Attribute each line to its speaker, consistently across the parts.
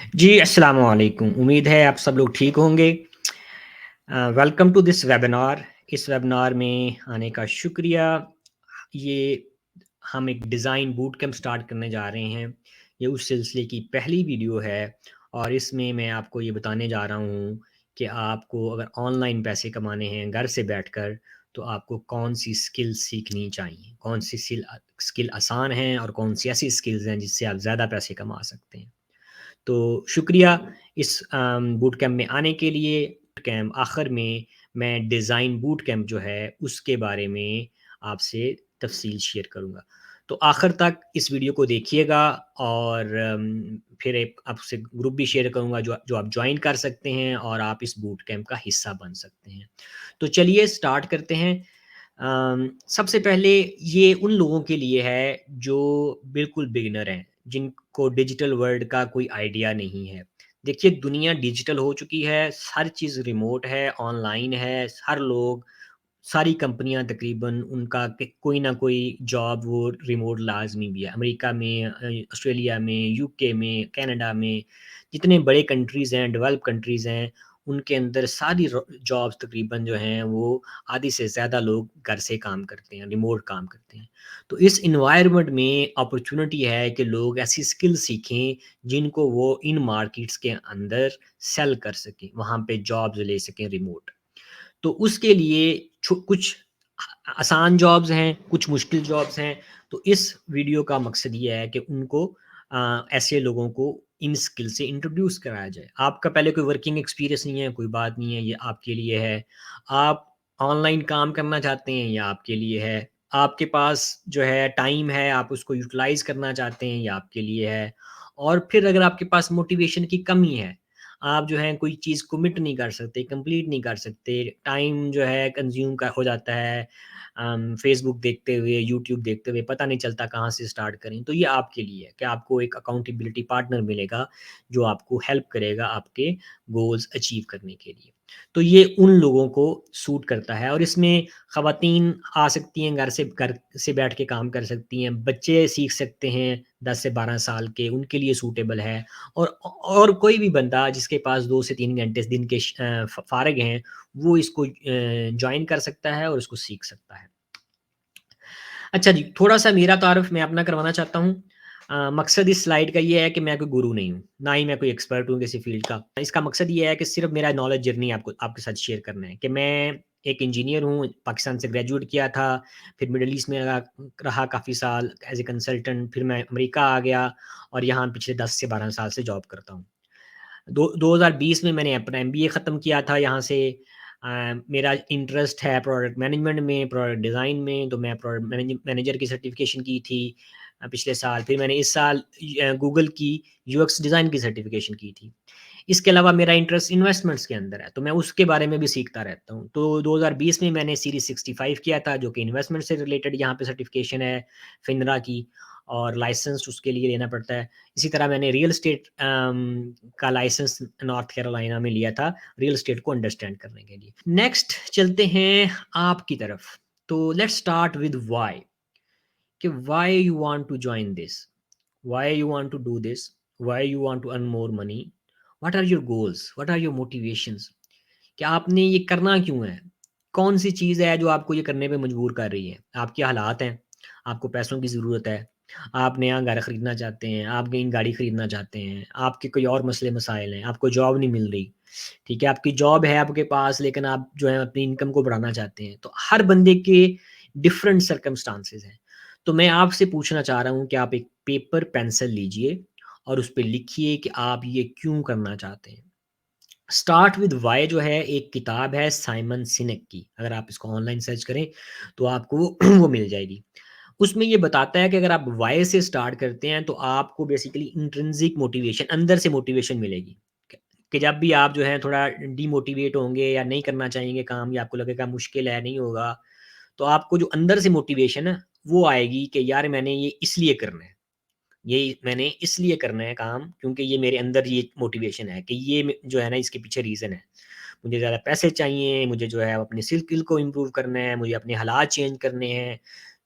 Speaker 1: जी, अस्सलाम वालेकुम। उम्मीद है आप सब लोग ठीक होंगे। Welcome to this webinar. इस वेबिनार में आने का शुक्रिया। ये हम एक डिज़ाइन बूट कैंप स्टार्ट करने जा रहे हैं। ये उस सिलसिले की पहली वीडियो है और इसमें मैं आपको ये बताने जा रहा हूँ कि आपको अगर ऑनलाइन पैसे कमाने हैं घर से बैठकर, तो आपको कौन-सी स्किल सीखनी चाहिए। कौन-सी स्किल आसान हैं और कौन-सी ऐसी स्किल्स हैं जिससे आप ज़्यादा पैसे कमा सकते हैं। तो शुक्रिया इस बूट कैंप में आने के लिए। कैंप आखिर में मैं डिज़ाइन बूट कैंप जो है उसके बारे में आपसे तफ़सील शेयर करूँगा। तो आखिर तक इस वीडियो को देखिएगा और फिर एक आपसे ग्रुप भी शेयर करूँगा जो जो आप जॉइन कर सकते हैं और आप इस बूट कैंप का हिस्सा बन सकते हैं। तो चलिए स्टार्ट करते हैं। सबसे पहले ये उन लोगों के लिए है जो बिल्कुल बिगिनर हैं, जिनको डिजिटल वर्ल्ड का कोई आइडिया नहीं है। देखिए दुनिया डिजिटल हो चुकी है, हर चीज़ रिमोट है, ऑनलाइन है, हर लोग सारी कंपनियाँ तकरीबन उनका कोई ना कोई जॉब वो रिमोट लाज़मी भी है। अमेरिका में ऑस्ट्रेलिया में, यूके में, कनाडा में, जितने बड़े कंट्रीज़ हैं, डेवलप कंट्रीज़ हैं, उनके अंदर सारी जॉब्स तकरीबन जो हैं वो आधी से ज़्यादा लोग घर से काम करते हैं, रिमोट काम करते हैं। तो इस एनवायरनमेंट में अपॉर्चुनिटी है कि लोग ऐसी स्किल सीखें जिनको वो इन मार्केट्स के अंदर सेल कर सकें, वहाँ पे जॉब्स ले सकें रिमोट। तो उसके लिए कुछ आसान जॉब्स हैं, कुछ मुश्किल जॉब्स हैं। तो इस वीडियो का मकसद ये है कि उनको ऐसे लोगों को इन स्किल से इंट्रोड्यूस कराया जाए। आपका पहले कोई वर्किंग एक्सपीरियंस नहीं है, कोई बात नहीं है, ये आपके लिए है। आप ऑनलाइन काम करना चाहते हैं, ये आपके लिए है। आपके पास जो है टाइम है, आप उसको यूटिलाइज़ करना चाहते हैं, ये आपके लिए है। और फिर अगर आपके पास मोटिवेशन की कमी है, आप जो है कोई चीज़ कमिट नहीं कर सकते, कंप्लीट नहीं कर सकते, टाइम जो है कंज़्यूम का हो जाता है फ़ेसबुक देखते हुए, यूट्यूब देखते हुए, पता नहीं चलता कहाँ से स्टार्ट करें। तो ये आपके लिए है कि आपको एक अकाउंटेबिलिटी पार्टनर मिलेगा, जो आपको हेल्प करेगा आपके गोल्स अचीव करने के लिए। तो ये उन लोगों को सूट करता है और इसमें ख़वातीन आ सकती हैं, घर से बैठ के काम कर सकती हैं, बच्चे सीख सकते हैं 10 से 12 साल के, उनके लिए सूटेबल है। और कोई भी बंदा जिसके पास 2 से 3 घंटे दिन के फ़ारिग हैं, वो इसको जॉइन कर सकता है और इसको सीख सकता है। अच्छा जी, थोड़ा-सा मेरा तारुफ़ मैं अपना करवाना चाहता हूँ। मकसद इस स्लाइड का ये है कि मैं कोई गुरु नहीं हूँ, ना ही मैं कोई एक्सपर्ट हूँ किसी फ़ील्ड का। इसका मकसद ये है कि सिर्फ़ मेरा नॉलेज जर्नी आपको आपके साथ शेयर करना है कि मैं एक इंजीनियर हूँ, पाकिस्तान से ग्रेजुएट किया था, फिर मिडल ईस्ट में रहा रहा काफ़ी साल एज़ ए कंसल्टेंट, फिर मैं अमेरिका आ गया और यहाँ पिछले 10 से 12 साल से जॉब करता हूँ। 2020 में मैंने अपना एमबीए ख़त्म किया था यहाँ से। मेरा इंटरेस्ट है प्रोडक्ट मैनेजमेंट में, प्रोडक्ट डिज़ाइन में, तो मैं प्रोडक्ट मैनेजर की सर्टिफ़िकेशन की थी पिछले साल। फिर मैंने इस साल गूगल की यूएक्स डिज़ाइन की सर्टिफ़िकेशन की थी। इसके अलावा मेरा इंटरेस्ट इन्वेस्टमेंट्स के अंदर है, तो मैं उसके बारे में भी सीखता रहता हूँ। तो 2020 में मैंने सीरीज़ 65 किया था, जो कि इन्वेस्टमेंट से रिलेटेड यहाँ पे सर्टिफ़िकेशन है फिनरा की और लाइसेंस उसके लिए लेना पड़ता है। इसी तरह मैंने रियल एस्टेट का लाइसेंस नॉर्थ कैरोलिना में लिया था, रियल एस्टेट को अंडरस्टैंड करने के लिए। नेक्स्ट चलते हैं आपकी तरफ। तो लेट्स स्टार्ट विद व्हाई कि why you want to join this? Why you want to do this? Why you want to earn more money? What are your goals? What are your motivations? कि आपने ये करना क्यों है? कौन-सी चीज़ है जो आपको ये करने पे मजबूर कर रही है? आपके हालात हैं, आपको पैसों की ज़रूरत है, आप नया घर खरीदना चाहते हैं, आप नई गाड़ी खरीदना चाहते हैं, आपके कोई और मसले-मसाइल हैं, आपको जॉब नहीं मिल रही, ठीक है? आपकी जॉब है आपके पास लेकिन आप जो है अपनी इनकम को बढ़ाना चाहते हैं। तो हर बंदे के डिफरेंट सर्कमस्टांसेस हैं। तो मैं आपसे पूछना चाह रहा हूँ कि आप एक पेपर, पेंसिल लीजिए और उस पे लिखिए कि आप ये क्यों करना चाहते हैं? स्टार्ट विद व्हाई जो है एक किताब है साइमन सिनेक की। अगर आप इसको ऑनलाइन सर्च करें तो आपको वो मिल जाएगी। उसमें ये बताता है कि अगर आप व्हाई से स्टार्ट करते हैं तो आपको बेसिकली इंट्रिंसिक मोटिवेशन अंदर से मोटिवेशन मिलेगी। कि जब भी आप जो है थोड़ा डीमोटिवेट होंगे या नहीं करना चाहेंगे काम या आपको लगेगा मुश्किल है, नहीं होगा, तो आपको जो अंदर से मोटिवेशन है वो आएगी कि यार मैंने ये इसलिए करना है। ये मैंने इसलिए करना है काम क्योंकि ये मेरे अंदर ये मोटिवेशन है कि ये जो है ना इसके पीछे रीज़न है। मुझे ज़्यादा पैसे चाहिए, मुझे जो है अपने स्किल को इम्प्रूव करना है, मुझे अपने हालात चेंज करने हैं।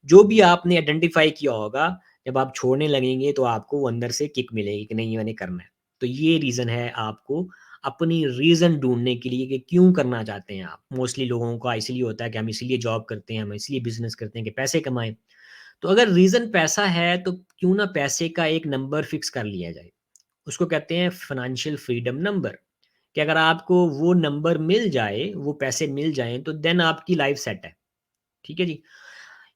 Speaker 1: जो भी आपने आइडेंटिफ़ाई किया होगा, जब आप छोड़ने लगेंगे तो आपको वो अंदर से किक मिलेगी कि नहीं ये मैंने करना है। तो ये रीज़न है आपको अपनी रीज़न ढूँढने के लिए कि क्यों करना चाहते हैं आप। मोस्टली लोगों का इसलिए होता है कि हम इसलिए जॉब करते हैं, हम इसलिए बिज़नेस करते हैं कि पैसे कमाएँ। तो अगर रीज़न पैसा है तो क्यों ना पैसे का एक नंबर फ़िक्स कर लिया जाए। उसको कहते हैं फाइनेंशियल फ्रीडम नंबर, कि अगर आपको वो नंबर मिल जाए, वो पैसे मिल जाएँ तो देन आपकी लाइफ़ सेट है। ठीक है जी?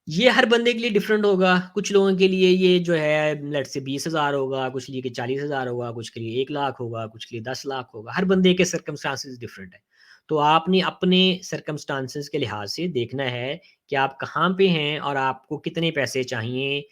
Speaker 1: ये हर बंदे के लिए डिफरेंट होगा। कुछ लोगों के लिए ये जो है लेट्स से 20,000 होगा, कुछ के लिए 40,000 होगा, कुछ के लिए 1 लाख होगा, कुछ के लिए 10 लाख होगा। हर बंदे के सर्कमस्टांसेस डिफरेंट है। तो आपने अपने सर्कमस्टांसेस के लिहाज से देखना है कि आप कहाँ पे हैं और आपको कितने पैसे चाहिए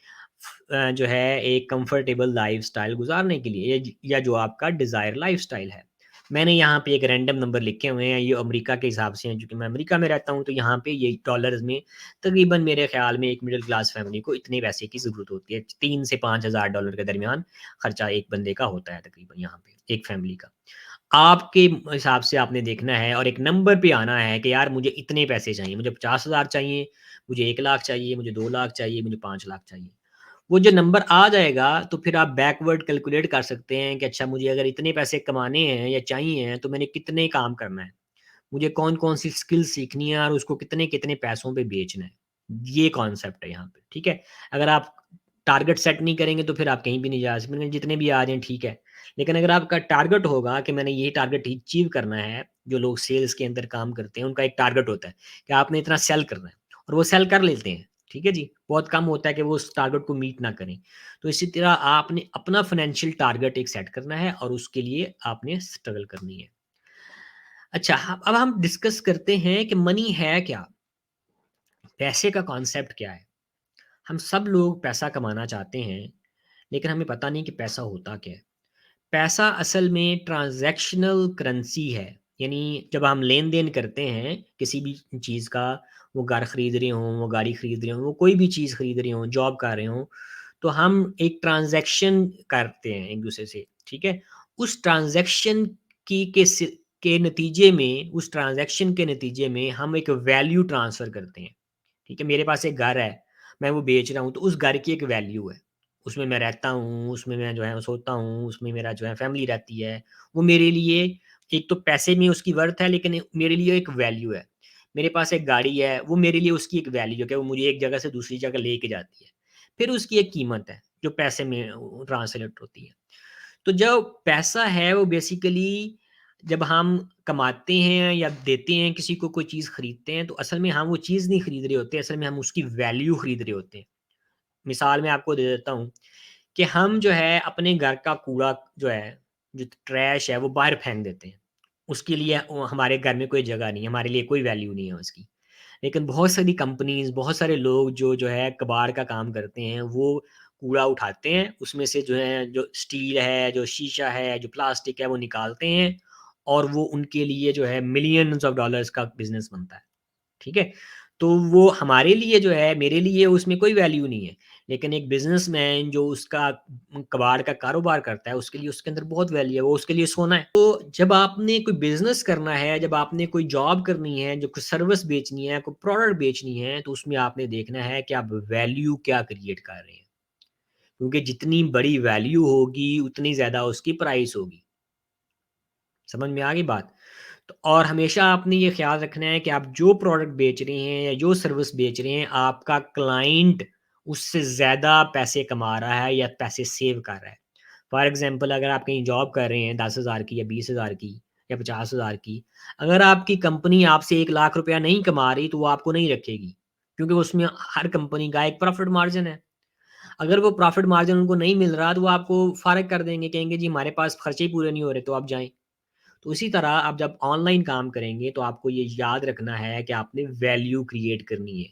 Speaker 1: जो है एक कंफर्टेबल लाइफ़स्टाइल गुज़ारने के लिए या जो आपका डिज़ायर लाइफ़स्टाइल है। मैंने यहाँ पे एक रैंडम नंबर लिखे हुए हैं, ये अमेरिका के हिसाब से हैं, क्योंकि मैं अमेरिका में रहता हूँ, तो यहाँ पे ये डॉलर्स में तकरीबन मेरे ख़्याल में एक मिडल क्लास फ़ैमिली को इतने पैसे की ज़रूरत होती है। 3 से $5,000 के दरमियान खर्चा एक बंदे का होता है तकरीबन यहाँ पे, एक फ़ैमिली का। आपके हिसाब से आपने देखना है और एक नंबर पे आना है कि यार मुझे इतने पैसे चाहिए, मुझे 50,000 चाहिए, मुझे 1 लाख चाहिए, मुझे 2 लाख चाहिए, मुझे 5 लाख चाहिए। वो जो नंबर आ जाएगा तो फिर आप बैकवर्ड कैलकुलेट कर सकते हैं कि अच्छा मुझे अगर इतने पैसे कमाने हैं या चाहिए हैं तो मैंने कितने काम करना है। मुझे कौन-कौन सी स्किल सीखनी है और उसको कितने-कितने पैसों पे बेचना है। ये कॉन्सेप्ट है यहाँ पे, ठीक है? अगर आप टारगेट सेट नहीं करेंगे तो फिर आप कहीं भी नहीं जा सकते, जितने भी आ जाएँ ठीक है। लेकिन अगर आपका टारगेट होगा कि मैंने ये टारगेट अचीव करना है, जो लोग सेल्स के अंदर काम करते हैं उनका एक टारगेट होता है कि आपने इतना सेल करना है और वो सेल कर लेते हैं, ठीक है जी? बहुत कम होता है कि वो उस टारगेट को मीट ना करें। तो इसी तरह आपने अपना फाइनेंशियल टारगेट एक सेट करना है और उसके लिए आपने स्ट्रगल करनी है। अच्छा, अब हम डिस्कस करते हैं कि मनी है क्या? पैसे का कॉन्सेप्ट क्या है? हम सब लोग पैसा कमाना चाहते हैं, लेकिन हमें पता नहीं कि पैसा होता क्या है? पैसा असल में ट्रांज़ैक्शनल करेंसी है। यानी जब हम लेन-देन करते हैं किसी भी चीज़ का, वो घर खरीद रहे हों, वो गाड़ी खरीद रहे हों, वो कोई भी चीज़ खरीद रहे हों, जॉब कर रहे हों, तो हम एक ट्रांज़ैक्शन करते हैं एक-दूसरे से, ठीक है? उस ट्रांज़ैक्शन की के स के नतीजे में उस ट्रांज़ैक्शन के नतीजे में हम एक वैल्यू ट्रांसफ़र करते हैं। ठीक है, मेरे पास एक घर है, मैं वो बेच रहा हूँ, तो उस घर की एक वैल्यू है। उसमें मैं रहता हूँ, उसमें मैं जो है सोता हूँ, उसमें मेरा जो है फैमिली रहती है। वो मेरे लिए एक तो पैसे में उसकी वर्थ है, लेकिन मेरे लिए एक वैल्यू है। मेरे पास एक गाड़ी है, वो मेरे लिए उसकी एक वैल्यू है कि वो मुझे एक जगह से दूसरी जगह लेके जाती है। फिर उसकी एक कीमत है, जो पैसे में ट्रांसलेट होती है। तो जो पैसा है वो बेसिकली जब हम कमाते हैं या देते हैं किसी को कोई चीज़ खरीदते हैं तो असल में हम वो चीज़ नहीं खरीद रहे होते, असल में हम उसकी वैल्यू खरीद रहे होते हैं। मिसाल मैं आपको दे देता हूँ कि हम जो है अपने घर का कूड़ा जो है, जो ट्रैश है वो बाहर फेंक देते हैं। उसके लिए हमारे घर में कोई जगह नहीं है, हमारे लिए कोई वैल्यू नहीं है उसकी। लेकिन बहुत सारी कंपनीज़, बहुत सारे लोग जो है कबाड़ का काम करते हैं, वो कूड़ा उठाते हैं, उसमें से जो है जो स्टील है, जो शीशा है, जो प्लास्टिक है वो निकालते हैं और वो उनके लिए जो है मिलियंस ऑफ डॉलर्स का बिज़नेस बनता है। ठीक है? तो वो हमारे लिए जो है, मेरे लिए उसमें कोई वैल्यू नहीं है। लेकिन एक बिज़नेसमैन जो उसका कबाड़ का कारोबार करता है, उसके लिए उसके अंदर बहुत वैल्यू है, वो उसके लिए सोना है। तो जब आपने कोई बिज़नेस करना है, जब आपने कोई जॉब करनी है, जो कोई सर्विस बेचनी है, कोई प्रोडक्ट बेचनी है, तो उसमें आपने देखना है कि आप वैल्यू क्या क्रिएट कर रहे हैं। क्योंकि जितनी बड़ी वैल्यू होगी, उतनी ज़्यादा उसकी प्राइस होगी। समझ में आ गई बात? तो और हमेशा आपने ये ख़्याल रखना है कि आप जो प्रोडक्ट बेच रहे हैं या जो सर्विस बेच रहे हैं, आपका क्लाइंट उससे ज़्यादा पैसे कमा रहा है या पैसे सेव कर रहा है। फॉर एग्ज़ाम्पल अगर आप कहीं जॉब कर रहे हैं 10,000 की या 20,000 की या 50,000 की, अगर आपकी कंपनी आपसे 1 लाख रुपया नहीं कमा रही, तो वो आपको नहीं रखेगी। क्योंकि उसमें हर कंपनी का एक प्रॉफ़िट मार्जिन है। अगर वो प्रॉफ़िट मार्जिन उनको नहीं मिल रहा, तो वो आपको फ़ारिग कर देंगे, कहेंगे जी हमारे पास खर्चे ही पूरे नहीं हो रहे, तो आप जाएँ। तो इसी तरह आप जब ऑनलाइन काम करेंगे तो आपको ये याद रखना है कि आपने वैल्यू क्रिएट करनी है।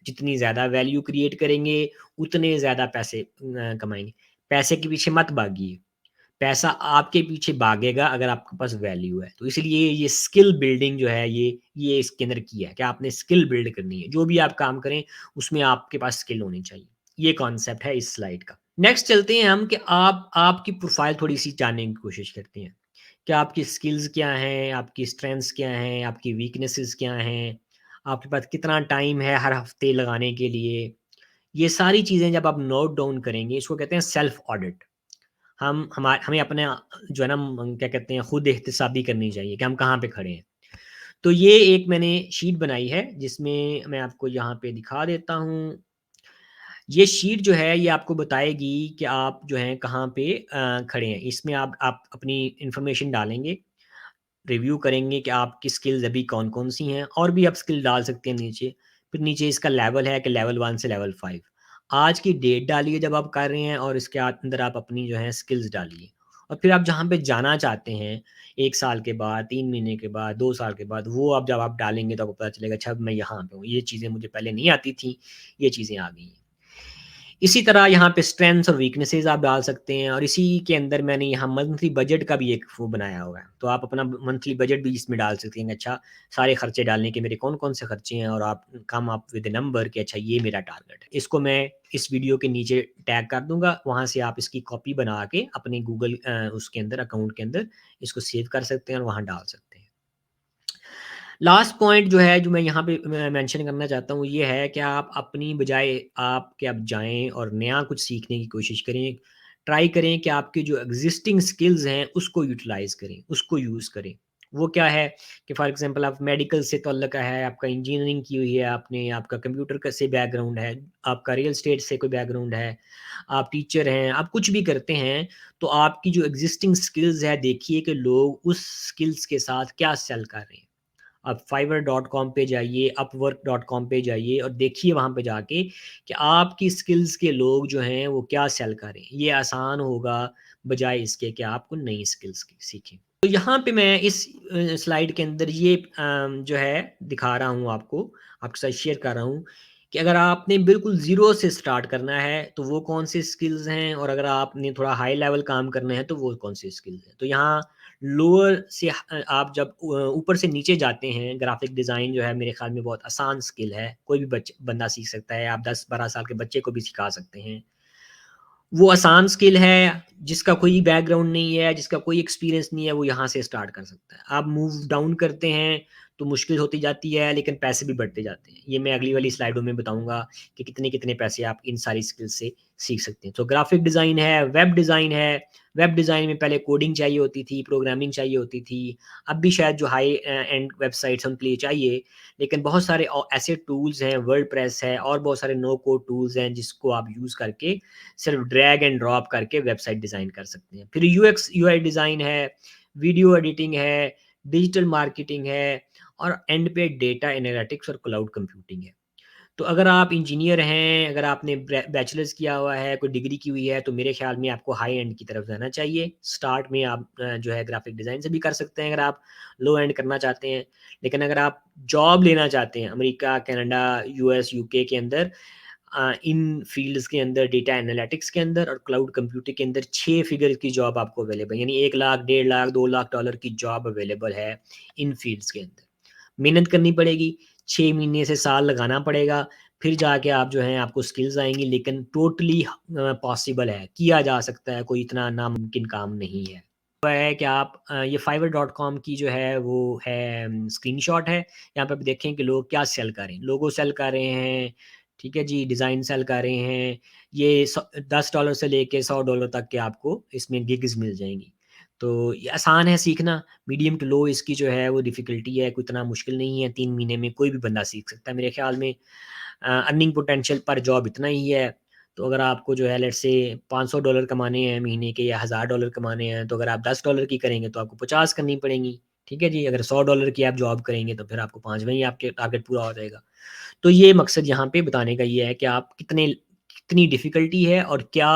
Speaker 1: जितनी ज़्यादा वैल्यू क्रिएट करेंगे, उतने ज़्यादा पैसे कमाएँगे। पैसे के पीछे मत भागिए, पैसा आपके पीछे भागेगा अगर आपके पास वैल्यू है। तो इसलिए ये स्किल बिल्डिंग जो है ये इसके अंदर की है कि आपने स्किल बिल्ड करनी है। जो भी आप काम करें उसमें आपके पास स्किल होनी चाहिए। ये कॉन्सेप्ट है इस स्लाइड का। नेक्स्ट चलते हैं हम कि आप आपकी प्रोफ़ाइल थोड़ी-सी जानने की कोशिश करते हैं। कि आपकी स्किल्स क्या हैं, आपकी स्ट्रेंथ्स क्या हैं, आपकी वीकनेसेस क्या हैं, आपके पास कितना टाइम है हर हफ्ते लगाने के लिए। ये सारी चीज़ें जब आप नोट डाउन करेंगे, इसको कहते हैं सेल्फ ऑडिट। हमें अपने जो है ना क्या कहते हैं खुद एहतसाबी करनी चाहिए कि हम कहाँ पे खड़े हैं। तो ये एक मैंने शीट बनाई है जिसमें मैं आपको यहाँ पे दिखा देता हूँ। ये शीट जो है ये आपको बताएगी कि आप जो हैं कहाँ पे खड़े हैं। इसमें आप अपनी इन्फॉर्मेशन डालेंगे, रिव्यू करेंगे कि आपकी स्किल्स अभी कौन-कौन सी हैं और भी आप स्किल डाल सकते हैं नीचे। फिर नीचे इसका लेवल है कि लेवल 1 से लेवल 5। आज की डेट डालिए जब आप कर रहे हैं और इसके अंदर आप अपनी जो है स्किल्स डालिए। और फिर आप जहाँ पे जाना चाहते हैं 1 साल के बाद, 3 महीने के बाद, 2 साल के बाद, वो आप जब आप डालेंगे तो आपको पता चलेगा अच्छा अब मैं यहाँ पे हूँ। ये चीज़ें मुझे पहले नहीं आती थी, ये चीज़ें आ गई हैं। इसी तरह यहाँ पे स्ट्रेंथ्स और वीकनेसेस आप डाल सकते हैं और इसी के अंदर मैंने यहाँ मंथली बजट का भी एक वो बनाया हुआ है। तो आप अपना मंथली बजट भी इसमें डाल सकते हैं कि अच्छा सारे खर्चे डालने के मेरे कौन-कौन से खर्चे हैं और आप come up with a number कि अच्छा ये मेरा टारगेट है। इसको मैं इस वीडियो के नीचे टैग कर दूँगा, वहाँ से आप इसकी कॉपी बना के अपने गूगल उसके अंदर अकाउंट के अंदर इसको सेव कर सकते हैं और वहाँ डाल सकते हैं। लास्ट पॉइंट जो है, जो मैं यहाँ पे मैं मेंशन करना चाहता हूँ, ये है कि आप अपनी बजाय आप कि आप जाएँ और नया कुछ सीखने की कोशिश करें। ट्राई करें कि आपकी जो एक्जिस्टिंग स्किल्स हैं, उसको यूटिलाइज़ करें, उसको यूज़ करें। वो क्या है कि फॉर एग्ज़ाम्पल आप मेडिकल से तल्लुक़ है, आपका इंजीनियरिंग की हुई है आपने, आपका कंप्यूटर का से बैकग्राउंड है, आपका रियल एस्टेट से कोई बैकग्राउंड है, आप टीचर हैं, आप कुछ भी करते हैं, तो आपकी जो एक्जिस्टिंग स्किल्स है, देखिए कि लोग उस स्किल्स के साथ क्या सेल कर रहे हैं। आप fiverr.com पे जाइए, upwork.com पे जाइए और देखिए वहाँ पे जाके कि आपकी स्किल्स के लोग जो हैं वो क्या सेल कर रहे हैं। ये आसान होगा बजाय इसके कि आपको नई स्किल्स सीखें। तो यहाँ पे मैं इस स्लाइड के अंदर ये जो है दिखा रहा हूँ आपको, आपके साथ शेयर कर रहा हूँ कि अगर आपने बिल्कुल ज़ीरो से स्टार्ट करना है तो वो कौन से स्किल्स हैं और अगर आपने थोड़ा हाई लेवल काम करना है तो वो कौन से स्किल्स हैं। तो यहाँ लोअर से आप जब ऊपर से नीचे जाते हैं, ग्राफ़िक डिज़ाइन जो है मेरे ख़्याल में बहुत आसान स्किल है। कोई भी बंदा सीख सकता है, आप 10-12 साल के बच्चे को भी सिखा सकते हैं। वो आसान स्किल है, जिसका कोई बैकग्राउंड नहीं है, जिसका कोई एक्सपीरियंस नहीं है, वो यहाँ से स्टार्ट कर सकता है। आप मूव डाउन करते हैं, तो मुश्किल होती जाती है, लेकिन पैसे भी बढ़ते जाते हैं। ये मैं अगली वाली स्लाइडों में बताऊँगा कि कितने-कितने पैसे आप इन सारी स्किल से सीख सकते हैं। तो ग्राफ़िक डिज़ाइन है, वेब डिज़ाइन है। वेब डिज़ाइन में पहले कोडिंग चाहिए होती थी, प्रोग्रामिंग चाहिए होती थी। अब भी शायद जो हाई एंड वेबसाइट्स हैं, उनके लिए चाहिए, लेकिन बहुत सारे ऐसे टूल्स हैं, वर्डप्रेस है और बहुत सारे नो कोड टूल्स हैं, जिसको आप यूज़ करके सिर्फ ड्रैग एंड ड्रॉप करके वेबसाइट डिज़ाइन कर सकते हैं। फिर यूएक्स यूआई डिज़ाइन है, वीडियो एडिटिंग है, डिजिटल मार्केटिंग है और एंड पे डेटा एनालिटिक्स और क्लाउड कंप्यूटिंग है। तो अगर आप इंजीनियर हैं, अगर आपने बैचलर्स किया हुआ है, कोई डिग्री की हुई है, तो मेरे ख्याल में आपको हाई एंड की तरफ जाना चाहिए। स्टार्ट में आप जो है ग्राफिक डिज़ाइन से भी कर सकते हैं अगर आप लो एंड करना चाहते हैं। लेकिन अगर आप जॉब लेना चाहते हैं अमेरिका, कनाडा, यूएस, यूके के अंदर इन फ़ील्ड्स के अंदर डेटा एनालिटिक्स के अंदर और क्लाउड कंप्यूटिंग के अंदर 6 फिगर की जॉब आपको अवेलेबल यानी 1 लाख, 1.5 लाख, $2 लाख की जॉब अवेलेबल है इन फ़ील्ड्स के अंदर। मेहनत करनी पड़ेगी, 6 महीने से साल लगाना पड़ेगा, फिर जाके आप जो हैं आपको स्किल्स आएँगी लेकिन टोटली पॉसिबल है, किया जा सकता है, कोई इतना नामुमकिन काम नहीं है। तो है कि आप ये fiverr.com की जो है वो है स्क्रीनशॉट है। यहाँ पे आप देखें कि लोग क्या सेल कर रहे हैं। लोगो सेल कर रहे हैं, ठीक है जी, डिज़ाइन सेल कर रहे हैं। ये $10 से लेके $100 तक के आपको इसमें गिग्स मिल जाएँगी। तो ये आसान है सीखना, मीडियम टू लो इसकी जो है वो डिफ़िकल्टी है, कोई इतना मुश्किल नहीं है, 3 महीने में कोई भी बंदा सीख सकता है मेरे ख़्याल में। अर्निंग पोटेंशियल पर जॉब इतना ही है, तो अगर आपको जो है लेट्स से $500 कमाने हैं महीने के या $1000 कमाने हैं, तो अगर आप $10 की करेंगे तो आपको 50 करनी पड़ेंगी, ठीक है जी? अगर $100 की आप जॉब करेंगे तो फिर आपको 5 में ही आपके टारगेट पूरा हो जाएगा। तो ये मकसद यहाँ पे बताने का ये है कि आप कितनी डिफ़िकल्टी है और क्या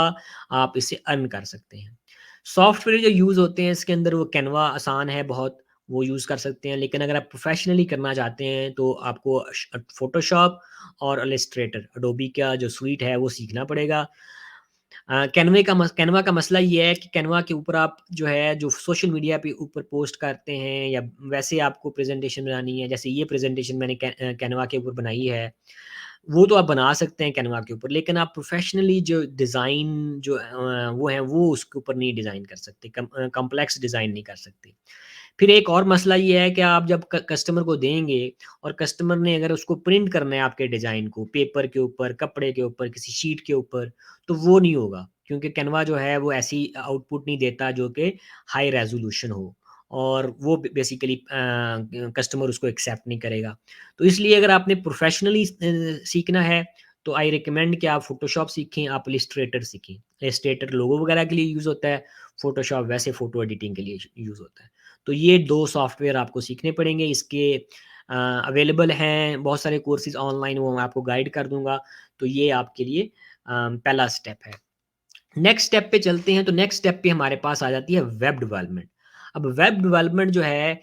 Speaker 1: आप इससे अर्न कर सकते हैं। सॉफ्टवेयर जो यूज़ होते हैं इसके अंदर वो कैनवा आसान है बहुत, वो यूज़ कर सकते हैं। लेकिन अगर आप प्रोफ़ेशनली करना चाहते हैं तो आपको फ़ोटोशॉप और इलस्ट्रेटर, एडोबी का जो सूट है वो सीखना पड़ेगा। कैनवा का मसला ये है कि कैनवा के ऊपर आप जो है जो सोशल मीडिया पे ऊपर पोस्ट करते हैं या वैसे आपको प्रेज़ेंटेशन बनानी है, जैसे ये प्रेज़ेंटेशन मैंने कैनवा के ऊपर बनाई है, वो तो आप बना सकते हैं कैनवा के ऊपर, लेकिन आप प्रोफ़ेशनली जो डिज़ाइन जो वो है वो उसके ऊपर नहीं डिज़ाइन कर सकते, कॉम्प्लेक्स डिज़ाइन नहीं कर सकते। फिर एक और मसला ये है कि आप जब कस्टमर को देंगे और कस्टमर ने अगर उसको प्रिंट करना है आपके डिज़ाइन को पेपर के ऊपर, कपड़े के ऊपर, किसी शीट के ऊपर, तो वो नहीं होगा क्योंकि कैनवा जो है वो ऐसी आउटपुट नहीं देता जो कि हाई रेज़ोल्यूशन हो और वो बेसिकली कस्टमर उसको एक्सेप्ट नहीं करेगा। तो इसलिए अगर आपने प्रोफ़ेशनली सीखना है तो आई रिकमेंड कि आप फ़ोटोशॉप सीखें, आप इलस्ट्रेटर सीखें। इलस्ट्रेटर लोगो वगैरह के लिए यूज़ होता है, फ़ोटोशॉप वैसे फ़ोटो एडिटिंग के लिए यूज़ होता है। तो ये 2 सॉफ्टवेयर आपको सीखने पड़ेंगे। इसके अवेलेबल हैं बहुत सारे कोर्सेज़ ऑनलाइन, वो मैं आपको गाइड कर दूँगा। तो ये आपके लिए पहला स्टेप है। नेक्स्ट स्टेप पे चलते हैं, तो नेक्स्ट स्टेप पे हमारे पास आ जाती है वेब डेवलपमेंट। अब वेब डेवलपमेंट जो है,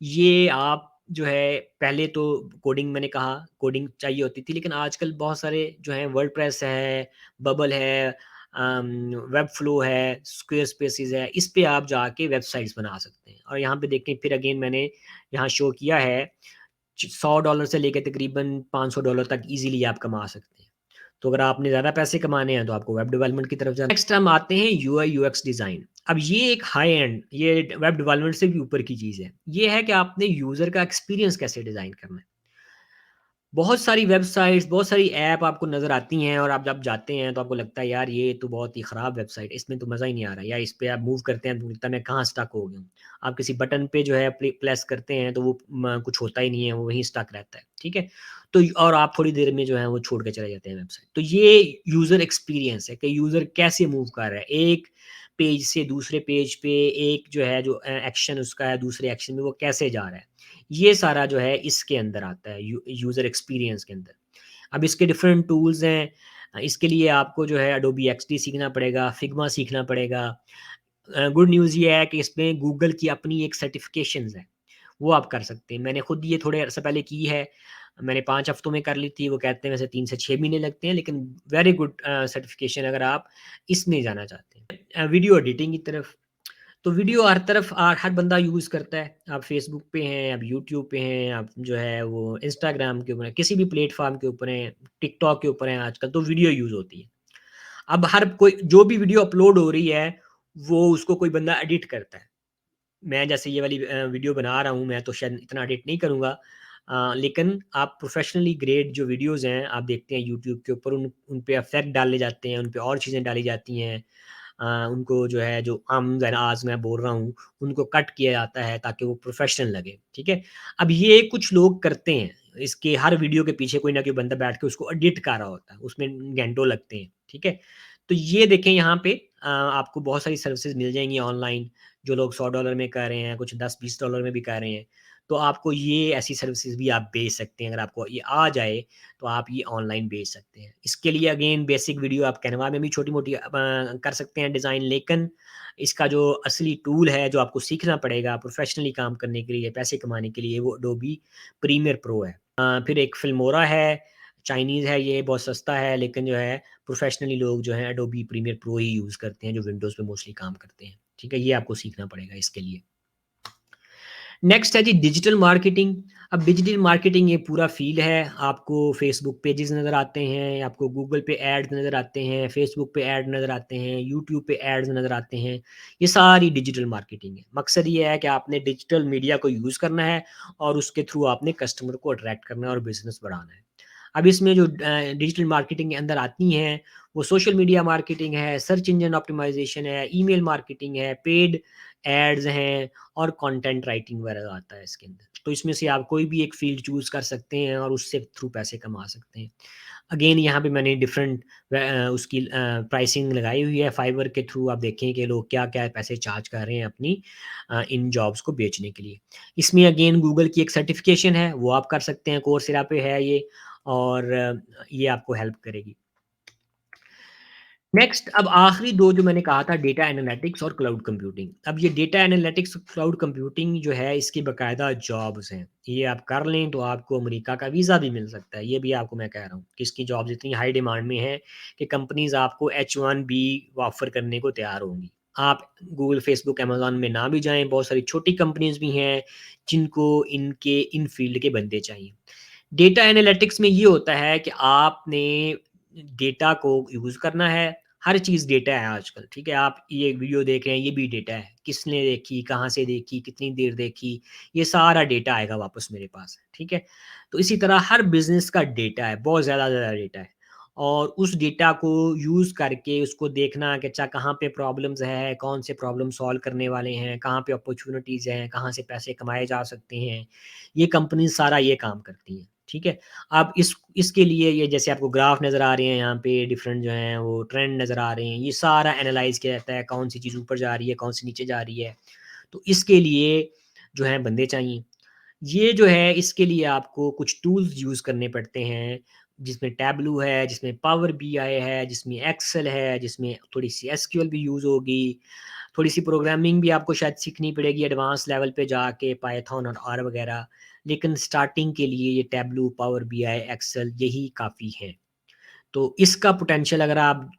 Speaker 1: ये आप जो है पहले तो कोडिंग मैंने कहा, कोडिंग चाहिए होती थी, लेकिन आजकल बहुत सारे जो हैं वर्डप्रेस है, बबल है, वेब फ्लो है, स्क्वेयर स्पेसेस है, इस पे आप जाके वेबसाइट्स बना सकते हैं। और यहाँ पे देखें फिर अगेन मैंने यहाँ शो किया है $100 से लेके तकरीबन $500 तक ईज़िली आप कमा सकते हैं। तो अगर आपने ज़्यादा पैसे कमाने हैं तो आपको वेब डेवलपमेंट की तरफ जाना। नेक्स्ट हम आते हैं यूआई यूएक्स डिज़ाइन। अब ये एक हाई एंड, ये वेब डेवलपमेंट से भी ऊपर की चीज़ है। ये है कि आपने यूज़र का एक्सपीरियंस कैसे डिज़ाइन करना है। बहुत सारी वेबसाइट्स, बहुत सारी ऐप आपको नज़र आती हैं और आप जब जाते हैं तो आपको लगता है यार ये तो बहुत ही ख़राब वेबसाइट है, इसमें तो मज़ा ही नहीं आ रहा, या इस पे आप मूव करते हैं तो लगता है मैं कहाँ स्टक हो गया हूँ। आप किसी बटन पे जो है प्रेस करते हैं तो वो कुछ होता ही नहीं है, वो वहीं स्टक रहता है, ठीक है? तो और आप थोड़ी देर में जो है वो छोड़ के चले जाते हैं वेबसाइट। तो ये यूज़र एक्सपीरियंस है कि यूज़र कैसे मूव कर रहा है, एक पेज से दूसरे पेज पे, एक जो है जो एक्शन उसका है दूसरे एक्शन में वो कैसे जा रहा है। ये सारा जो है इसके अंदर आता है यूज़र एक्सपीरियंस के अंदर। अब इसके डिफरेंट टूल्स हैं। इसके लिए आपको जो है एडोबी एक्सडी सीखना पड़ेगा, फिग्मा सीखना पड़ेगा। गुड न्यूज़ ये है कि इसमें गूगल की अपनी एक सर्टिफ़िकेशंस है, वो आप कर सकते हैं। मैंने खुद ये थोड़े अरसे पहले की है। मैंने 5 हफ्तों में कर ली थी, वो कहते हैं वैसे 3 से 6 महीने लगते हैं, लेकिन वेरी गुड सर्टिफ़िकेशन अगर आप इसमें जाना चाहते हैं। वीडियो एडिटिंग की तरफ, तो वीडियो हर तरफ हर बंदा यूज़ करता है। आप फ़ेसबुक पे हैं, आप यूट्यूब पे हैं, आप जो है वो इंस्टाग्राम के ऊपर हैं, किसी भी प्लेटफ़ॉर्म के ऊपर हैं, टिकटॉक के ऊपर हैं आजकल, तो वीडियो यूज़ होती है। अब हर कोई जो भी वीडियो अपलोड हो रही है, वो उसको कोई बंदा एडिट करता है। मैं जैसे ये वाली वीडियो बना रहा हूँ, मैं तो शायद इतना एडिट नहीं करूँगा। लेकिन आप प्रोफ़ेशनली ग्रेड जो वीडियोज़ हैं, आप देखते हैं यूट्यूब के ऊपर उन पे इफ़ेक्ट डाले जाते हैं, उन पे और चीज़ें डाली जाती हैं। उनको जो है जो आज मैं बोल रहा हूँ, उनको कट किया जाता है ताकि वो प्रोफ़ेशनल लगे, ठीक है? अब ये कुछ लोग करते हैं, इसके हर वीडियो के पीछे कोई ना कोई बंदा बैठ के उसको एडिट कर रहा होता है, उसमें घंटों लगते हैं, ठीक है? तो ये देखें यहाँ पे आपको बहुत सारी सर्विसेज़ मिल जाएँगी ऑनलाइन, जो लोग $100 में कर रहे हैं, कुछ $10-20 में भी कर रहे हैं। तो आपको ये ऐसी सर्विसेज़ भी आप बेच सकते हैं, अगर आपको ये आ जाए, तो आप ये ऑनलाइन बेच सकते हैं। इसके लिए अगेन बेसिक वीडियो आप कैनवा में भी छोटी-मोटी कर सकते हैं डिज़ाइन, लेकिन इसका जो असली टूल है, जो आपको सीखना पड़ेगा प्रोफ़ेशनली काम करने के लिए, पैसे कमाने के लिए, वो एडोबी प्रीमियर प्रो है। फिर एक फिल्मोरा है, चाइनीज़ है ये, बहुत सस्ता है, लेकिन जो है प्रोफ़ेशनली लोग जो हैं एडोबी प्रीमियर प्रो ही यूज़ करते हैं, जो विंडोज़ पे मोस्टली काम करते हैं। ठीक है? ये आपको सीखना पड़ेगा इसके लिए। नेक्स्ट है जी डिजिटल मार्केटिंग। अब डिजिटल मार्केटिंग ये पूरा फ़ील्ड है। आपको फ़ेसबुक पेजेज़ नज़र आते हैं, आपको गूगल पे एड्स नज़र आते हैं, फ़ेसबुक पे ऐड नज़र आते हैं, यूट्यूब पे एड्स नज़र आते हैं। ये सारी डिजिटल मार्केटिंग है। मकसद ये है कि आपने डिजिटल मीडिया को यूज़ करना है और उसके थ्रू आपने कस्टमर को अट्रैक्ट करना है और बिज़नेस बढ़ाना है। अब इसमें जो डिजिटल मार्केटिंग के अंदर आती हैं, वो सोशल मीडिया मार्केटिंग है, सर्च इंजन ऑप्टिमाइज़ेशन है, ईमेल मार्केटिंग है, पेड एड्स हैं और कंटेंट राइटिंग वगैरह आता है इसके अंदर। तो इसमें से आप कोई भी एक फ़ील्ड चूज़ कर सकते हैं और उससे थ्रू पैसे कमा सकते हैं। अगेन यहाँ पे मैंने डिफरेंट उसकी प्राइसिंग लगाई हुई है। फाइवर के थ्रू आप देखें कि लोग क्या-क्या पैसे चार्ज कर रहे हैं अपनी इन जॉब्स को बेचने के लिए। इसमें अगेन गूगल की एक सर्टिफ़िकेशन है, वो आप कर सकते हैं, कोर्सेरा पे है ये, और ये आपको हेल्प करेगी। नेक्स्ट, अब आखिरी 2 जो मैंने कहा था, डेटा एनालिटिक्स और क्लाउड कंप्यूटिंग। अब ये डेटा एनालिटिक्स, क्लाउड कंप्यूटिंग जो है, इसकी बाकायदा जॉब्स हैं। ये आप कर लें तो आपको अमेरिका का वीज़ा भी मिल सकता है। ये भी आपको मैं कह रहा हूँ कि इसकी जॉब्स इतनी हाई डिमांड में है कि कंपनीज़ आपको H-1B ऑफ़र करने को तैयार होंगी। आप गूगल, फेसबुक, अमेज़न में ना भी जाएँ, बहुत सारी छोटी कंपनीज़ भी हैं जिनको इनके इन फ़ील्ड के बंदे चाहिए। डेटा एनालिटिक्स में ये होता है कि आपने डेटा को यूज़ करना है। हर चीज़ डेटा है आजकल, ठीक है? आप ये वीडियो देख रहे हैं, ये भी डेटा है। किसने देखी, कहाँ से देखी, कितनी देर देखी, ये सारा डेटा आएगा वापस मेरे पास, ठीक है? तो इसी तरह हर बिज़नेस का डेटा है, बहुत ज़्यादा डेटा है, और उस डेटा को यूज़ करके उसको देखना कि अच्छा कहाँ पे प्रॉब्लम्स है, कौन से प्रॉब्लम सॉल्व करने वाले हैं, कहाँ पे अपॉर्च्युनिटीज़ हैं, कहाँ से पैसे कमाए जा सकते हैं। ये कंपनी सारा ये काम करती हैं, ठीक है? अब इसके लिए ये जैसे आपको ग्राफ नज़र आ रहे हैं यहाँ पे डिफरेंट जो हैं वो ट्रेंड नज़र आ रहे हैं, ये सारा एनालाइज़ किया जाता है, कौन सी चीज़ ऊपर जा रही है, कौन सी नीचे जा रही है। तो इसके लिए जो है बंदे चाहिए। ये जो है इसके लिए आपको कुछ टूल्स यूज़ करने पड़ते हैं, जिसमें टैबलू है, जिसमें पावर बीआई है, जिसमें एक्सेल है, जिसमें थोड़ी-सी एसक्यूएल भी यूज़ होगी, थोड़ी-सी प्रोग्रामिंग भी आपको शायद सीखनी पड़ेगी एडवांस लेवल पे जाके पाइथन और आर वगैरह। लेकिन स्टार्टिंग के लिए ये टैबलू, पावर बीआई, एक्सेल यही काफ़ी है। तो इसका पोटेंशियल अगर आप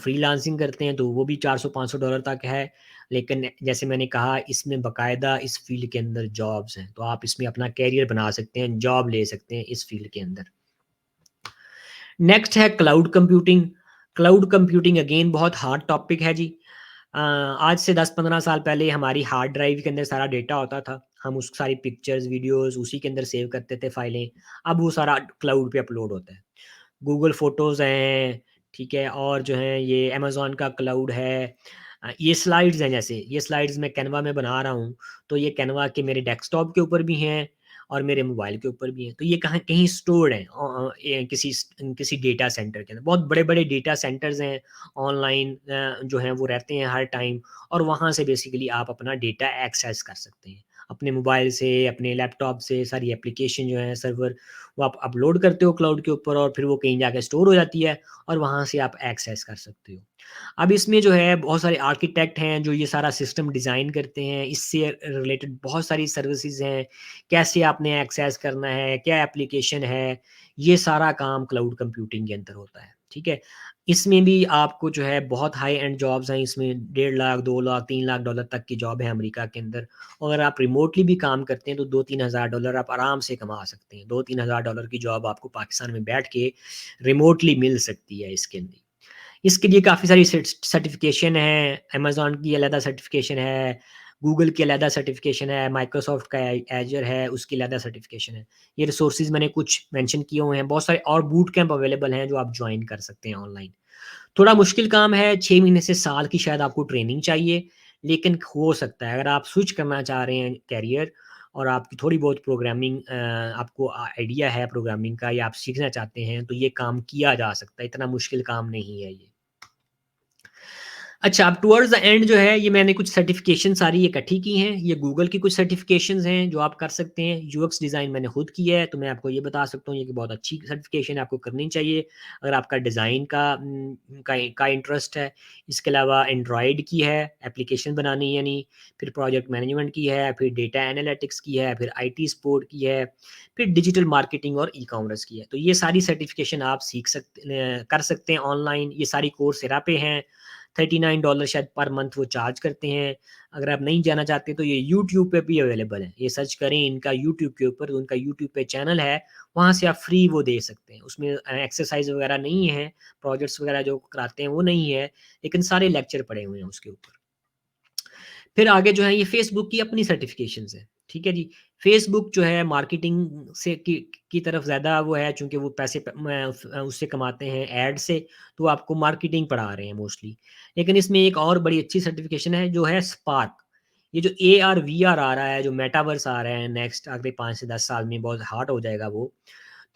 Speaker 1: फ्रीलांसिंग करते हैं तो वो भी $400-500 तक है। लेकिन जैसे मैंने कहा इसमें बाकायदा इस फ़ील्ड के अंदर जॉब्स हैं, तो आप इसमें अपना करियर बना सकते हैं, जॉब ले सकते हैं इस फ़ील्ड के अंदर। नेक्स्ट है cloud computing. Cloud computing again बहुत हॉट टॉपिक है जी। आज से 10-15 साल पहले हमारी हार्ड ड्राइव के अंदर सारा डेटा होता था। हम उस सारी पिक्चर्स, वीडियोज़ उसी के अंदर सेव करते थे फाइलें। अब वो सारा क्लाउड पे अपलोड होता है। गूगल फ़ोटोज़ हैं, ठीक है? और जो है ये अमेज़न का क्लाउड है। ये स्लाइड्स हैं जैसे, ये स्लाइड्स मैं कैनवा में बना रहा हूँ, तो ये कैनवा के मेरे डेस्कटॉप के ऊपर भी हैं और मेरे मोबाइल के ऊपर भी हैं। तो ये कहाँ कहीं स्टोर्ड हैं ये किसी डेटा सेंटर के अंदर। बहुत बड़े-बड़े डेटा सेंटर्स हैं ऑनलाइन जो हैं वो रहते हैं हर टाइम और वहाँ से बेसिकली आप अपना डेटा एक्सेस कर सकते हैं। अपने मोबाइल से, अपने लैपटॉप से सारी एप्लीकेशन जो हैं सर्वर वो आप अपलोड करते हो क्लाउड के ऊपर और फिर वो कहीं जाके स्टोर हो जाती है और वहाँ से आप एक्सेस कर सकते हो। अब इसमें जो है बहुत सारे आर्किटेक्ट हैं जो ये सारा सिस्टम डिज़ाइन करते हैं, इससे रिलेटेड बहुत सारी सर्विसेज़ हैं, कैसे आपने एक्सेस करना है, क्या एप्लीकेशन है, ये सारा काम क्लाउड कंप्यूटिंग के अंदर होता है, ठीक है? इसमें भी आपको जो है बहुत हाई एंड जॉब्स हैं इसमें 1.5 लाख, 2 लाख, 3 लाख डॉलर तक की जॉब है अमेरिका के अंदर। और अगर आप रिमोटली भी काम करते हैं तो 2-3 हज़ार डॉलर आप आराम से कमा सकते हैं। 2-3 हज़ार डॉलर की जॉब आपको पाकिस्तान में बैठ के रिमोटली मिल सकती है इसके अंदर। इसके लिए काफ़ी सारी सर्टिफ़िकेशन है, अमेज़न की अलहदा सर्टिफ़िकेशन है, गूगल की अलहदा सर्टिफ़िकेशन है, माइक्रोसॉफ्ट का एज़र है, उसकी अलहदा सर्टिफ़िकेशन है। ये रिसोर्सेज़ मैंने कुछ मेंशन किए हुए हैं, बहुत सारे और बूट कैंप अवेलेबल हैं जो आप जॉइन कर सकते हैं ऑनलाइन। थोड़ा मुश्किल काम है, 6 महीने से साल की शायद आपको ट्रेनिंग चाहिए, लेकिन हो सकता है अगर आप स्विच करना चाह रहे हैं करियर और आपकी थोड़ी बहुत प्रोग्रामिंग आपको आइडिया है प्रोग्रामिंग का या आप सीखना चाहते हैं, तो ये काम किया जा सकता है, इतना मुश्किल काम नहीं है ये। अच्छा, अब टुवर्ड्स द एंड जो है ये मैंने कुछ सर्टिफ़िकेशन सारी इकट्ठी की हैं। ये गूगल की कुछ सर्टिफ़िकेशंस हैं जो आप कर सकते हैं। यूएक्स डिज़ाइन मैंने खुद किया है, तो मैं आपको ये बता सकता हूँ ये कि बहुत अच्छी सर्टिफ़िकेशन है, आपको करनी चाहिए अगर आपका डिज़ाइन का इंटरेस्ट है। इसके अलावा एंड्रॉयड की है, एप्लीकेशन बनानी यानी, फिर प्रोजेक्ट मैनेजमेंट की है, फिर डेटा एनालिटिक्स की है, फिर आईटी सपोर्ट की है, फिर डिजिटल मार्केटिंग और ई-कॉमर्स की है। तो ये सारी सर्टिफ़िकेशन आप कर सकते हैं ऑनलाइन। ये सारी कोर्सेरा पे हैं। $39 शायद पर मंथ वो चार्ज करते हैं। अगर आप नहीं जाना चाहते तो ये यूट्यूब पे भी अवेलेबल है। ये सर्च करें इनका यूट्यूब के ऊपर, उनका यूट्यूब पे चैनल है, वहाँ से आप फ्री वो दे सकते हैं। उसमें एक्सरसाइज़ वगैरह नहीं है, प्रोजेक्ट्स वगैरह जो कराते हैं वो नहीं है, लेकिन सारे लेक्चर पड़े हुए हैं उसके ऊपर। फिर आगे जो है ये फ़ेसबुक की अपनी सर्टिफ़िकेशंस हैं, ठीक है जी। फ़ेसबुक जो है मार्केटिंग से की तरफ ज़्यादा वो है चूँकि वो पैसे उससे कमाते हैं ऐड से, तो आपको मार्केटिंग पढ़ा रहे हैं मोस्टली। लेकिन इसमें एक और बड़ी अच्छी सर्टिफ़िकेशन है जो है स्पार्क। ये जो एआर, वीआर आ रहा है, जो मेटावर्स आ रहा है नेक्स्ट अगले 5 से 10 साल में बहुत हॉट हो जाएगा वो।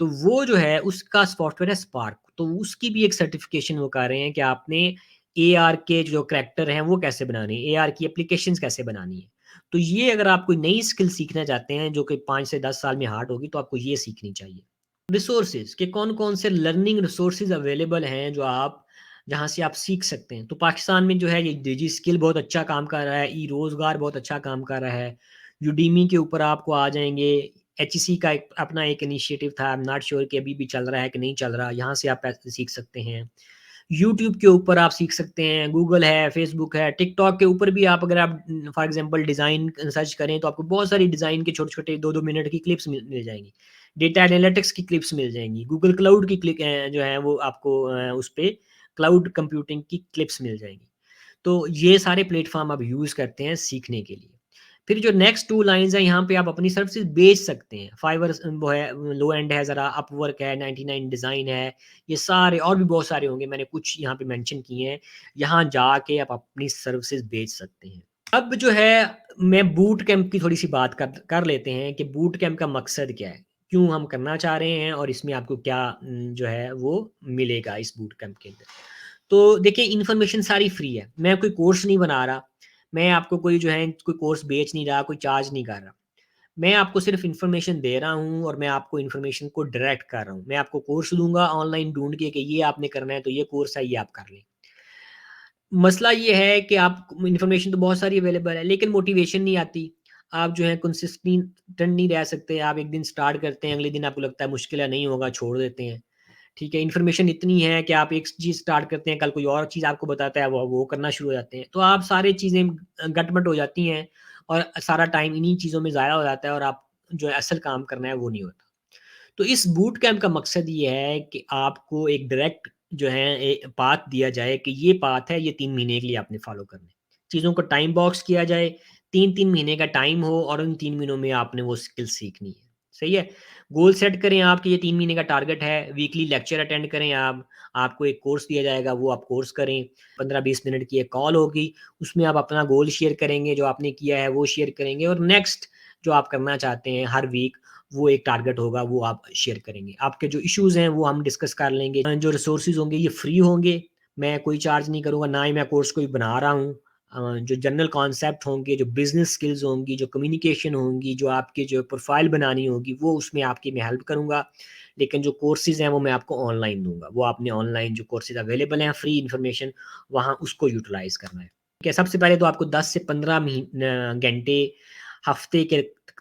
Speaker 1: तो वो जो है उसका सॉफ्टवेयर है स्पार्क, तो उसकी भी एक सर्टिफ़िकेशन वो कर रहे हैं कि आपने एआर के जो करैक्टर हैं वो कैसे बनाने हैं, एआर की एप्लीकेशंस कैसे बनानी है। तो ये अगर आप कोई नई स्किल सीखना चाहते हैं जो कि 5 से 10 साल में हार्ड होगी तो आपको ये सीखनी चाहिए। रिसोर्सेज़ के कौन-कौन से लर्निंग रिसोर्सेज़ अवेलेबल हैं जो आप जहाँ से आप सीख सकते हैं। तो पाकिस्तान में जो है ये डिजी स्किल बहुत अच्छा काम कर रहा है, ई-रोज़गार बहुत अच्छा काम कर रहा है। यूडेमी के ऊपर आपको आ जाएँगे, एचईसी का एक अपना एक इनिशिएटिव था, आई एम नॉट श्योर कि अभी भी चल रहा है कि नहीं चल रहा, यहाँ से आप सीख सकते हैं। यूट्यूब के ऊपर आप सीख सकते हैं, गूगल है, फेसबुक है, टिकटॉक के ऊपर भी आप अगर आप फॉर एग्ज़ाम्पल डिज़ाइन सर्च करें तो आपको बहुत सारी डिज़ाइन के छोटे-छोटे 2-2 मिनट की क्लिप्स मिल मिल जाएँगी। डेटा एनालिटिक्स की क्लिप्स मिल जाएँगी, गूगल क्लाउड की जो है वो आपको उस पे क्लाउड कंप्यूटिंग की क्लिप्स मिल जाएँगी। तो ये सारे प्लेटफ़ॉर्म आप यूज़ करते हैं सीखने के लिए। फिर जो नेक्स्ट 2 लाइन्स हैं, यहाँ पे आप अपनी सर्विसेज़ बेच सकते हैं। फाइवर वो है, लो एंड है ज़रा, अपवर्क है, 99 डिज़ाइन है, ये सारे और भी बहुत सारे होंगे, मैंने कुछ यहाँ पे मेंशन किए हैं। यहाँ जाके आप अपनी सर्विसेज़ बेच सकते हैं। अब जो है मैं बूट कैंप की थोड़ी-सी बात कर कर लेते हैं कि बूट कैंप का मकसद क्या है? क्यों हम करना चाह रहे हैं और इसमें आपको क्या जो है वो मिलेगा इस बूट कैंप के अंदर। तो देखिए, इन्फॉर्मेशन सारी फ्री है। मैं कोई कोर्स नहीं बना रहा, मैं आपको कोई जो है कोई कोर्स बेच नहीं रहा, कोई चार्ज नहीं कर रहा। मैं आपको सिर्फ़ इन्फॉर्मेशन दे रहा हूँ और मैं आपको इन्फॉर्मेशन को डायरेक्ट कर रहा हूँ। मैं आपको कोर्स दूँगा ऑनलाइन ढूँढ के कि ये आपने करना है तो ये कोर्स है, ये आप कर लें। मसला ये है कि आप इन्फॉर्मेशन तो बहुत सारी अवेलेबल है, लेकिन मोटिवेशन नहीं आती। आप जो है कंसिस्टेंट नहीं रह सकते। आप एक दिन स्टार्ट करते हैं, अगले दिन आपको लगता है मुश्किल है, नहीं होगा, छोड़ देते हैं। ठीक है, इन्फॉर्मेशन इतनी है कि आप एक चीज़ स्टार्ट करते हैं, कल कोई और चीज़ आपको बताता है, वो करना शुरू हो जाते हैं। तो आप सारी चीज़ें गट-मट हो जाती हैं और सारा टाइम इन्हीं चीज़ों में ज़ाया हो जाता है और आप जो है असल काम करना है, वो नहीं होता। तो इस बूट कैंप का मकसद ये है कि आपको एक डायरेक्ट जो है पाथ दिया जाए कि ये पाथ है, ये 3 महीने के लिए आपने फॉलो करना है। चीज़ों को टाइम बॉक्स किया जाए, 3-3 महीने का टाइम हो और उन 3 महीनों में आपने वो स्किल सीखनी है। सही है? गोल सेट करें आप कि ये 3 महीने का टारगेट है, वीकली लेक्चर अटेंड करें आप, आपको एक कोर्स दिया जाएगा, वो आप कोर्स करें। 15-20 मिनट की एक कॉल होगी, उसमें आप अपना गोल शेयर करेंगे, जो आपने किया है वो शेयर करेंगे और नेक्स्ट जो आप करना चाहते हैं हर वीक वो एक टारगेट होगा, वो आप शेयर करेंगे। आपके जो इश्यूज़ हैं वो हम डिस्कस कर लेंगे। जो रिसोर्सेज़ होंगे ये फ्री होंगे, मैं कोई चार्ज नहीं करूँगा, ना ही मैं कोर्स कोई बना रहा हूँ। जो जनरल कॉन्सेप्ट होंगे, जो बिज़नेस स्किल्स होंगी, जो कम्युनिकेशन होंगी, जो आपकी जो प्रोफ़ाइल बनानी होगी, वो उसमें आपकी मैं हेल्प करूँगा। लेकिन जो कोर्सेज़ हैं वो मैं आपको ऑनलाइन दूँगा। वो आपने ऑनलाइन जो कोर्सेज़ अवेलेबल हैं, फ्री इन्फॉर्मेशन, वहाँ उसको यूटिलाइज़ करना है। ठीक है, सबसे पहले तो आपको 10 से 15 घंटे हफ़्ते के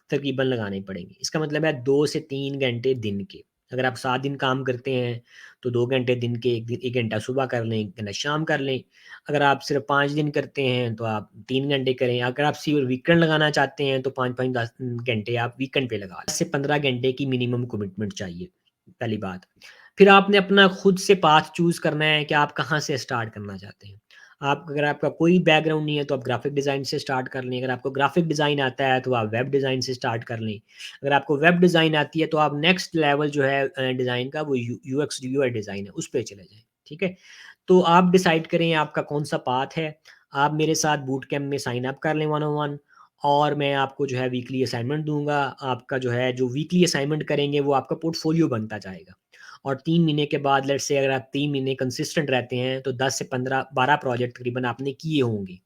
Speaker 1: तकरीबन लगाने पड़ेंगे। इसका मतलब है 2 से 3 घंटे दिन के। अगर आप 7 दिन काम करते हैं, तो 2 घंटे दिन के, 1 घंटा सुबह कर लें, 1 घंटा शाम कर लें। अगर आप सिर्फ़ 5 दिन करते हैं, तो आप 3 घंटे करें। अगर आप सिर्फ़ वीकेंड लगाना चाहते हैं, तो 5-5 10 घंटे आप वीकेंड पे लगा लें। 10 से 15 घंटे की मिनिमम कमिटमेंट चाहिए, पहली बात। फिर आपने अपना खुद से पाथ चूज़ करना है कि आप कहाँ से स्टार्ट करना चाहते हैं। आप अगर आपका कोई बैकग्राउंड नहीं है तो आप ग्राफ़िक डिज़ाइन से स्टार्ट कर लें। अगर आपको ग्राफ़िक डिज़ाइन आता है तो आप वेब डिज़ाइन से स्टार्ट कर लें। अगर आपको वेब डिज़ाइन आती है तो आप नेक्स्ट लेवल जो है डिज़ाइन का वो यूएक्स यूआई डिज़ाइन है, उस पे चले जाएँ। ठीक है? तो आप डिसाइड करें आपका कौन-सा पाथ है। आप मेरे साथ बूट कैंप में साइन अप कर लें वन ऑन वन और मैं आपको जो है वीकली असाइनमेंट दूँगा। आपका जो है जो वीकली असाइनमेंट करेंगे वो आपका पोर्टफोलियो बनता जाएगा। और 3 महीने के बाद लेट्स से अगर आप 3 महीने कंसिस्टेंट रहते हैं तो 10 से 15 12 प्रोजेक्ट तकरीबन आपने किए होंगे।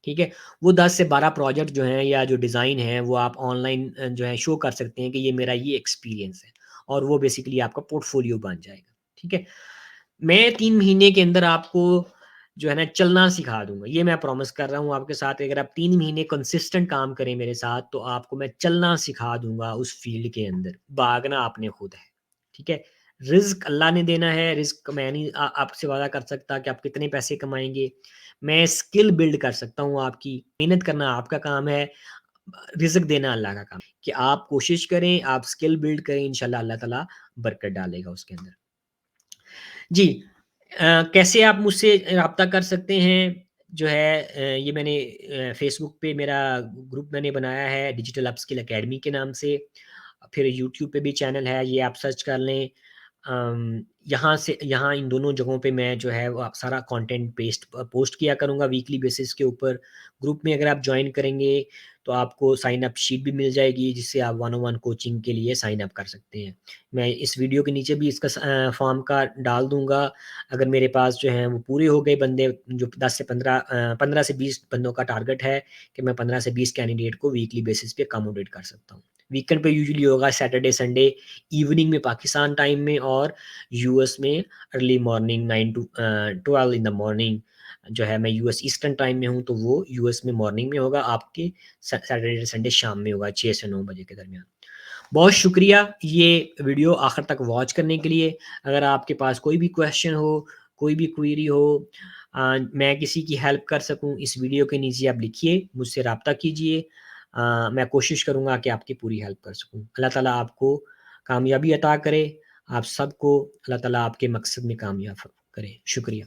Speaker 1: ठीक है? वो 10 से 12 प्रोजेक्ट जो हैं या जो डिज़ाइन है वो आप ऑनलाइन जो है शो कर सकते हैं कि ये मेरा ये एक्सपीरियंस है और वो बेसिकली आपका पोर्टफोलियो बन जाएगा। ठीक है? मैं 3 महीने के अंदर आपको जो है ना चलना सिखा दूँगा। ये मैं प्रॉमिस कर रहा हूँ आपके साथ, अगर आप 3 महीने कंसिस्टेंट काम करें मेरे साथ तो आपको मैं चलना सिखा दूँगा उस फ़ील्ड के अंदर। भागना आपने खुद है। ठीक है? रिज़्क अल्लाह ने देना है, रिज़्क मैं नहीं आपसे वादा कर सकता कि आप कितने पैसे कमाएँगे। मैं स्किल बिल्ड कर सकता हूँ आपकी, मेहनत करना आपका काम है, रिज़्क देना अल्लाह का काम है। कि आप कोशिश करें, आप स्किल बिल्ड करें, इंशाल्लाह अल्लाह ताला बरकत डालेगा उसके अंदर। जी। कैसे आप मुझसे राब्ता कर सकते हैं? जो है ये मैंने फ़ेसबुक पे मेरा ग्रुप मैंने बनाया है डिजिटल अपस्किल अकेडमी के नाम से। फिर यूट्यूब पे भी चैनल है, ये आप सर्च कर लें। यहाँ से यहाँ इन दोनों जगहों पे मैं जो है वो सारा कंटेंट पोस्ट किया करूँगा वीकली बेसिस के ऊपर। ग्रुप में अगर आप जॉइन करेंगे तो आपको साइन अप शीट भी मिल जाएगी जिससे आप वन ऑन वन कोचिंग के लिए साइन अप कर सकते हैं। मैं इस वीडियो के नीचे भी इसका फॉर्म का डाल दूँगा। अगर मेरे पास जो हैं वो पूरे हो गए बंदे, जो 10 से 15 से 20 बंदों का टारगेट है कि मैं 15 से 20 कैंडिडेट को वीकली बेसिस पे अकोमोडेट कर सकता हूँ। वीकेंड पे यूजुअली होगा सैटरडे, संडे इवनिंग में पाकिस्तान टाइम में और यूएस में early morning 9 to 12 in the morning जो है, मैं यूएस ईस्टर्न टाइम में हूँ तो वो यूएस में मॉर्निंग में होगा, आपके सैटरडे संडे शाम में होगा 6 से 9 बजे के दरमियान। बहुत शुक्रिया ये वीडियो आखिर तक वॉच करने के लिए। अगर आपके पास कोई भी क्वेश्चन हो, कोई भी क्वेरी हो, मैं किसी की हेल्प कर सकूँ, इस वीडियो के नीचे आप लिखिए, मुझसे राब्ता कीजिए। मैं कोशिश करूँगा कि आपकी पूरी हेल्प कर सकूँ। अल्लाह ताला आपको कामयाबी अता करे। आप सबको अल्लाह ताला आपके मकसद में कामयाब करे। शुक्रिया।